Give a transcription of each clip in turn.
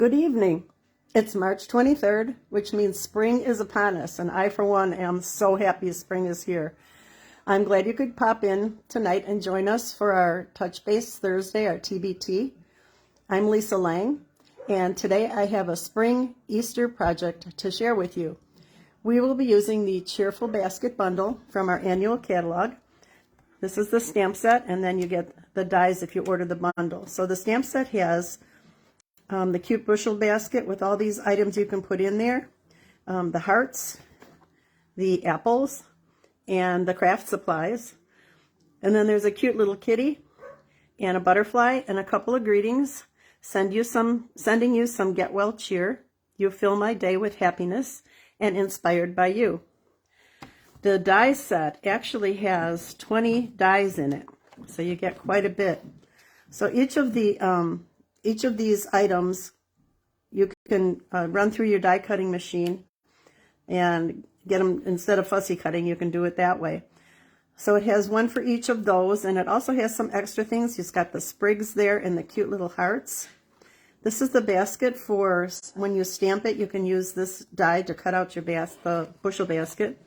Good evening. It's March 23rd, which means spring is upon us, and I, for one, am so happy spring is here. I'm glad you could pop in tonight and join us for our Touch Base Thursday, our TBT. I'm Lisa Lang, and today I have a spring Easter project to share with you. We will be using the Cheerful Basket bundle from our annual catalog. This is the stamp set, and then you get the dies if you order the bundle. So the stamp set has the cute bushel basket with all these items you can put in there, the hearts, the apples, and the craft supplies. And then there's a cute little kitty and a butterfly and a couple of greetings. Sending you some get well cheer. You fill my day with happiness and inspired by you. The die set actually has 20 dies in it, so you get quite a bit. So each of these items you can run through your die cutting machine and get them, instead of fussy cutting, you can do it that way. So it has one for each of those, and it also has some extra things. You've got the sprigs there and the cute little hearts. This is the basket for when you stamp it. You can use this die to cut out your the bushel basket.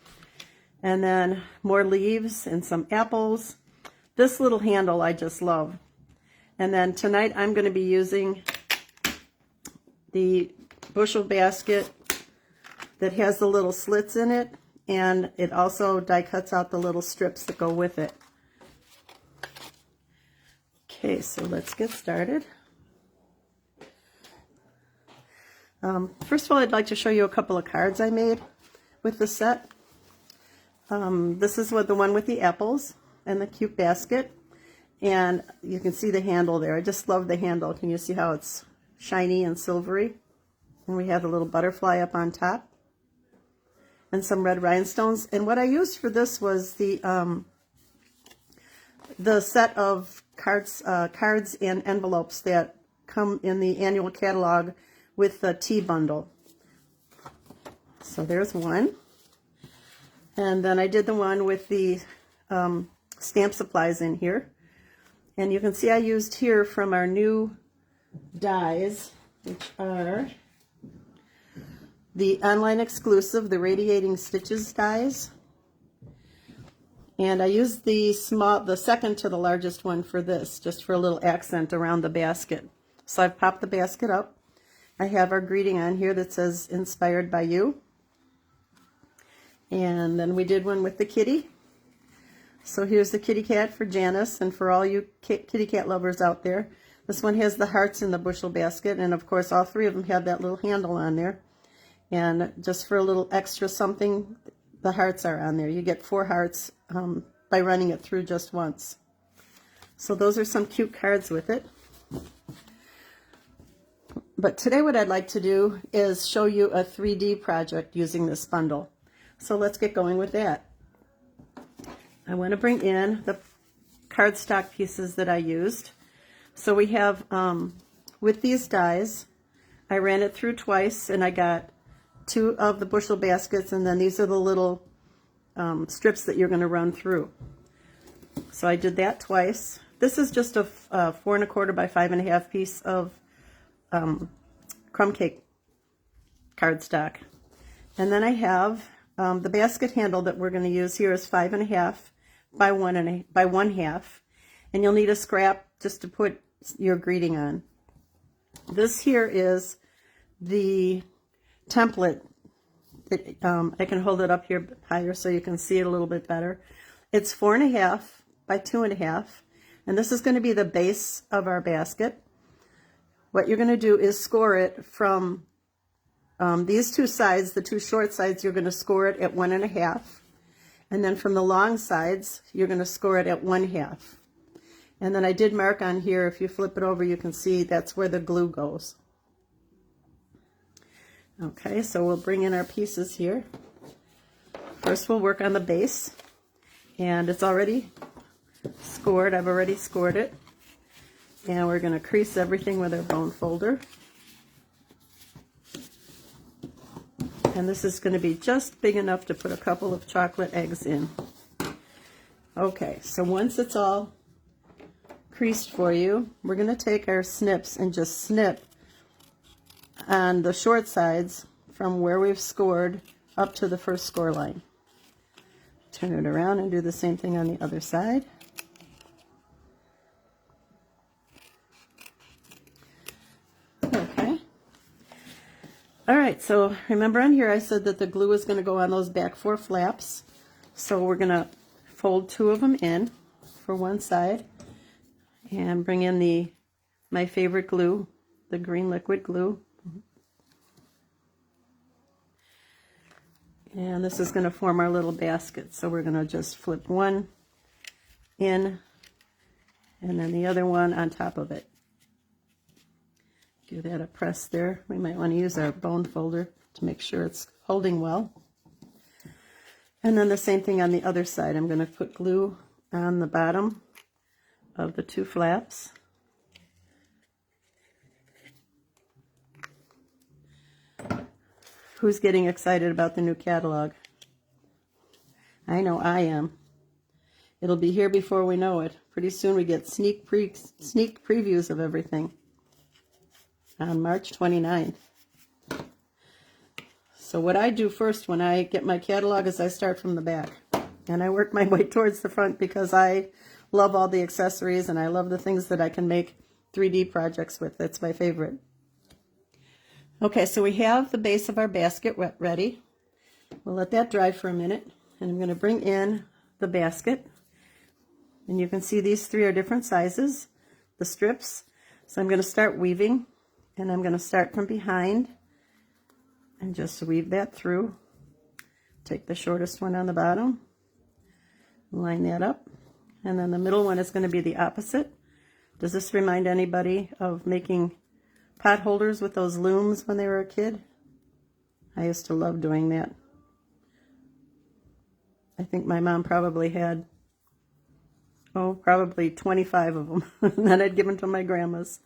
And then more leaves and some apples. This little handle I just love. And then tonight I'm going to be using the bushel basket that has the little slits in it, and it also die cuts out the little strips that go with it. Okay, so let's get started. First of all, I'd like to show you a couple of cards I made with the set. This is the one with the apples and the cute basket. And you can see the handle there. I just love the handle. Can you see how it's shiny and silvery? And we have a little butterfly up on top and some red rhinestones. And what I used for this was the set of cards and envelopes that come in the annual catalog with the tea bundle. So there's one. And then I did the one with the stamp supplies in here. And you can see I used here from our new dies, which are the online exclusive, the Radiating Stitches dies. And I used the second to the largest one for this, just for a little accent around the basket. So I've popped the basket up. I have our greeting on here that says, inspired by you. And then we did one with the kitty. So here's the kitty cat for Janice, and for all you kitty cat lovers out there. This one has the hearts in the bushel basket, and of course all three of them have that little handle on there. And just for a little extra something, the hearts are on there. You get 4 hearts by running it through just once. So those are some cute cards with it. But today what I'd like to do is show you a 3D project using this bundle. So let's get going with that. I want to bring in the cardstock pieces that I used. So we have, with these dies, I ran it through twice, and I got 2 of the bushel baskets, and then these are the little strips that you're going to run through. So I did that twice. This is just a 4 1/4 by 5 1/2 piece of crumb cake cardstock. And then I have the basket handle that we're going to use here is 5 1/2 by 1 1/2, and you'll need a scrap just to put your greeting on. This here is the template. I can hold it up here higher so you can see it a little bit better. It's 4 1/2 by 2 1/2, and this is going to be the base of our basket. What you're going to do is score it from these 2 sides, the 2 short sides, you're going to score it at 1 1/2. And then from the long sides, you're going to score it at 1/2. And then I did mark on here, if you flip it over, you can see that's where the glue goes. Okay, so we'll bring in our pieces here. First we'll work on the base. And it's already scored. I've already scored it. And we're going to crease everything with our bone folder. And this is going to be just big enough to put a couple of chocolate eggs in. Okay, so once it's all creased for you, we're going to take our snips and just snip on the short sides from where we've scored up to the first score line. Turn it around and do the same thing on the other side. Okay. All right, so remember on here I said that the glue is going to go on those back 4 flaps. So we're going to fold 2 of them in for one side and bring in my favorite glue, the green liquid glue. And this is going to form our little basket. So we're going to just flip one in and then the other one on top of it. Give that a press there. We might want to use our bone folder to make sure it's holding well. And then the same thing on the other side. I'm going to put glue on the bottom of the 2 flaps. Who's getting excited about the new catalog? I know I am. It'll be here before we know it. Pretty soon we get sneak previews of everything on March 29th. So what I do first when I get my catalog is I start from the back. And I work my way towards the front because I love all the accessories and I love the things that I can make 3D projects with. That's my favorite. Okay, so we have the base of our basket ready. We'll let that dry for a minute. And I'm going to bring in the basket. And you can see these 3 are different sizes, the strips. So I'm going to start weaving. And I'm going to start from behind and just weave that through. Take the shortest one on the bottom, line that up, and then the middle one is going to be the opposite. Does this remind anybody of making pot holders with those looms when they were a kid? I used to love doing that. I think my mom probably had, probably 25 of them, and then I'd give them to my grandma's.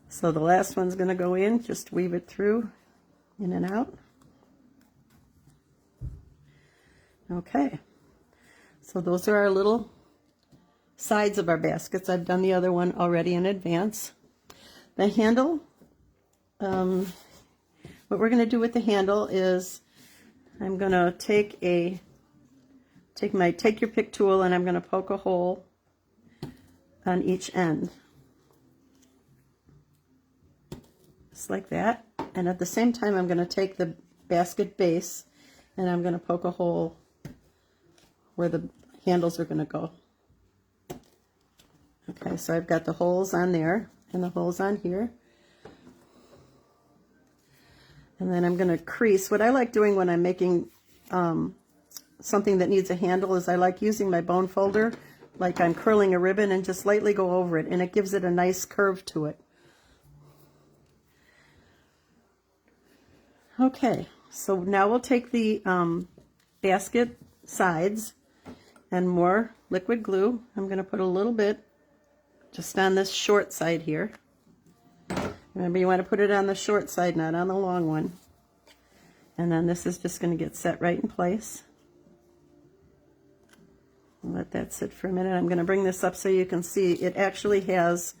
So the last one's going to go in, just weave it through, in and out. Okay, so those are our little sides of our baskets. I've done the other one already in advance. The handle, what we're going to do with the handle is I'm going to take your pick tool and I'm going to poke a hole on each end. Just like that. And at the same time I'm going to take the basket base and I'm going to poke a hole where the handles are going to go. Okay, so I've got the holes on there and the holes on here. And then I'm going to crease. What I like doing when I'm making something that needs a handle is I like using my bone folder like I'm curling a ribbon and just lightly go over it, and it gives it a nice curve to it. Okay, so now we'll take the basket sides and more liquid glue. I'm going to put a little bit just on this short side here. Remember, you want to put it on the short side, not on the long one. And then this is just going to get set right in place. Let that sit for a minute. I'm going to bring this up so you can see it actually has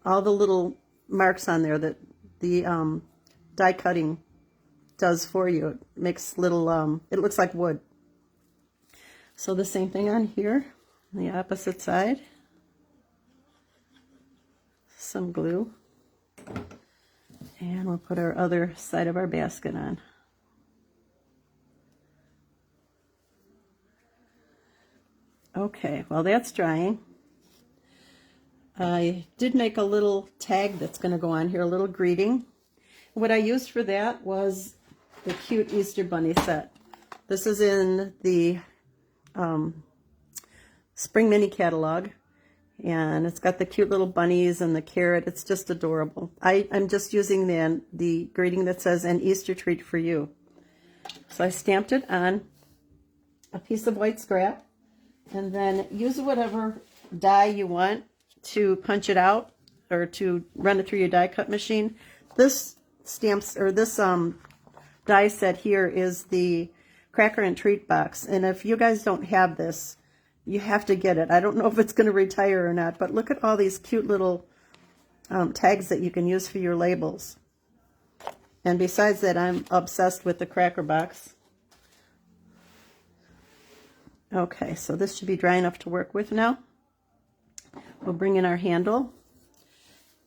all the little marks on there that the die cutting does for you. It makes little, it looks like wood. So the same thing on here, on the opposite side. Some glue. And we'll put our other side of our basket on. Okay, while that's drying, I did make a little tag that's going to go on here, a little greeting. What I used for that was the cute Easter Bunny set. This is in the Spring Mini catalog, and it's got the cute little bunnies and the carrot. It's just adorable. I'm just using the greeting that says, "An Easter treat for you." So I stamped it on a piece of white scrap, and then use whatever die you want to punch it out or to run it through your die cut machine. This die set here is the Cracker and Treat box, and if you guys don't have this, you have to get it. I don't know if it's going to retire or not, but look at all these cute little tags that you can use for your labels. And besides that, I'm obsessed with the cracker box. Okay, so this should be dry enough to work with now. We'll bring in our handle.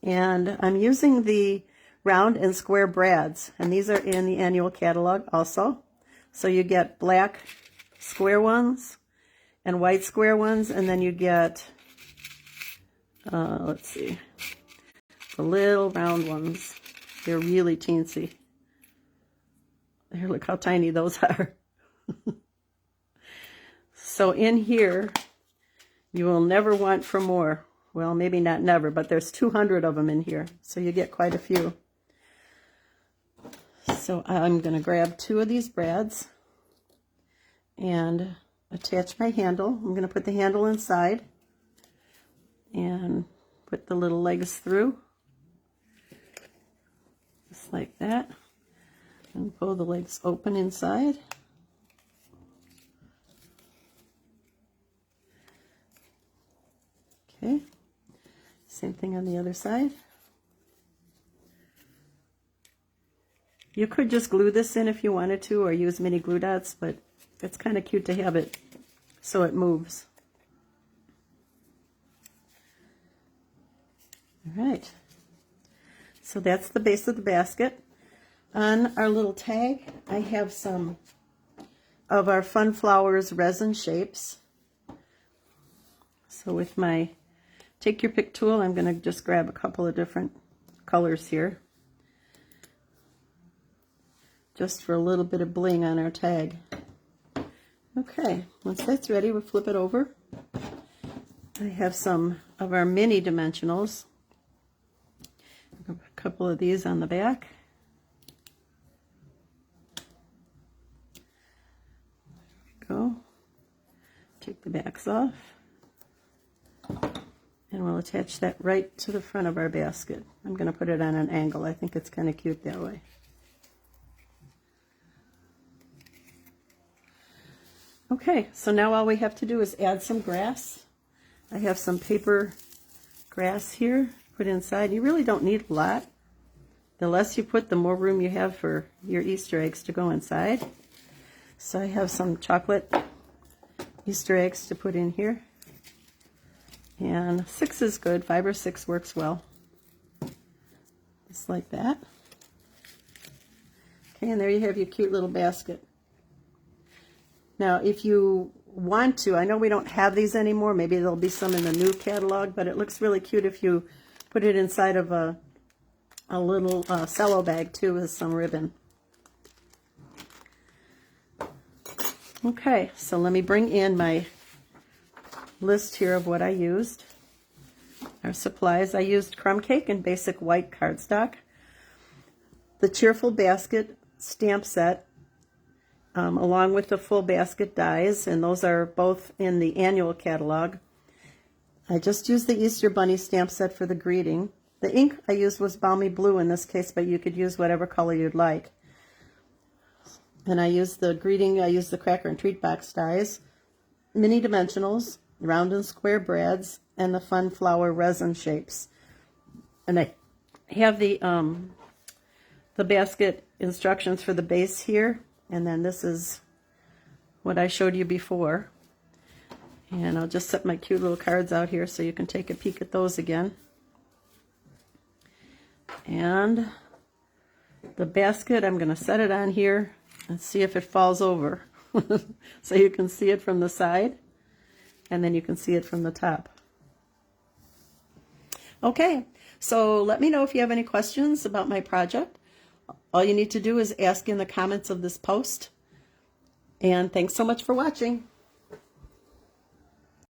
And I'm using the round and square brads, and these are in the annual catalog also. So you get black square ones and white square ones, and then you get, let's see, the little round ones. They're really teensy. Here, look how tiny those are. So in here, you will never want for more. Well, maybe not never, but there's 200 of them in here, so you get quite a few. So I'm going to grab 2 of these brads and attach my handle. I'm going to put the handle inside and put the little legs through, just like that, and pull the legs open inside. Okay, same thing on the other side. You could just glue this in if you wanted to, or use mini glue dots, but it's kind of cute to have it so it moves. All right, so that's the base of the basket. On our little tag, I have some of our Fun Flowers resin shapes. So with my Take Your Pick tool, I'm going to just grab a couple of different colors here, just for a little bit of bling on our tag. Okay, once that's ready, we'll flip it over. I have some of our mini dimensionals. A couple of these on the back. There we go. Take the backs off. And we'll attach that right to the front of our basket. I'm going to put it on an angle. I think it's kind of cute that way. Okay, so now all we have to do is add some grass. I have some paper grass here put inside. You really don't need a lot. The less you put, the more room you have for your Easter eggs to go inside. So I have some chocolate Easter eggs to put in here. And 6 is good. 5 or 6 works well. Just like that. Okay, and there you have your cute little basket. Now, if you want to, I know we don't have these anymore. Maybe there'll be some in the new catalog, but it looks really cute if you put it inside of a little cello bag too with some ribbon. Okay, so let me bring in my list here of what I used. Our supplies, I used crumb cake and basic white cardstock, the Cheerful Basket Stamp Set, along with the full basket dies, and those are both in the annual catalog. I just used the Easter Bunny stamp set for the greeting. The ink I used was Balmy Blue in this case, but you could use whatever color you'd like. And I used the greeting, I used the cracker and treat box dies, mini dimensionals, round and square brads, and the Fun Flower resin shapes. And I have the basket instructions for the base here, and then this is what I showed you before. And I'll just set my cute little cards out here so you can take a peek at those again. And the basket, I'm going to set it on here and see if it falls over. So you can see it from the side, and then you can see it from the top. Okay, so let me know if you have any questions about my project. All you need to do is ask in the comments of this post. And thanks so much for watching.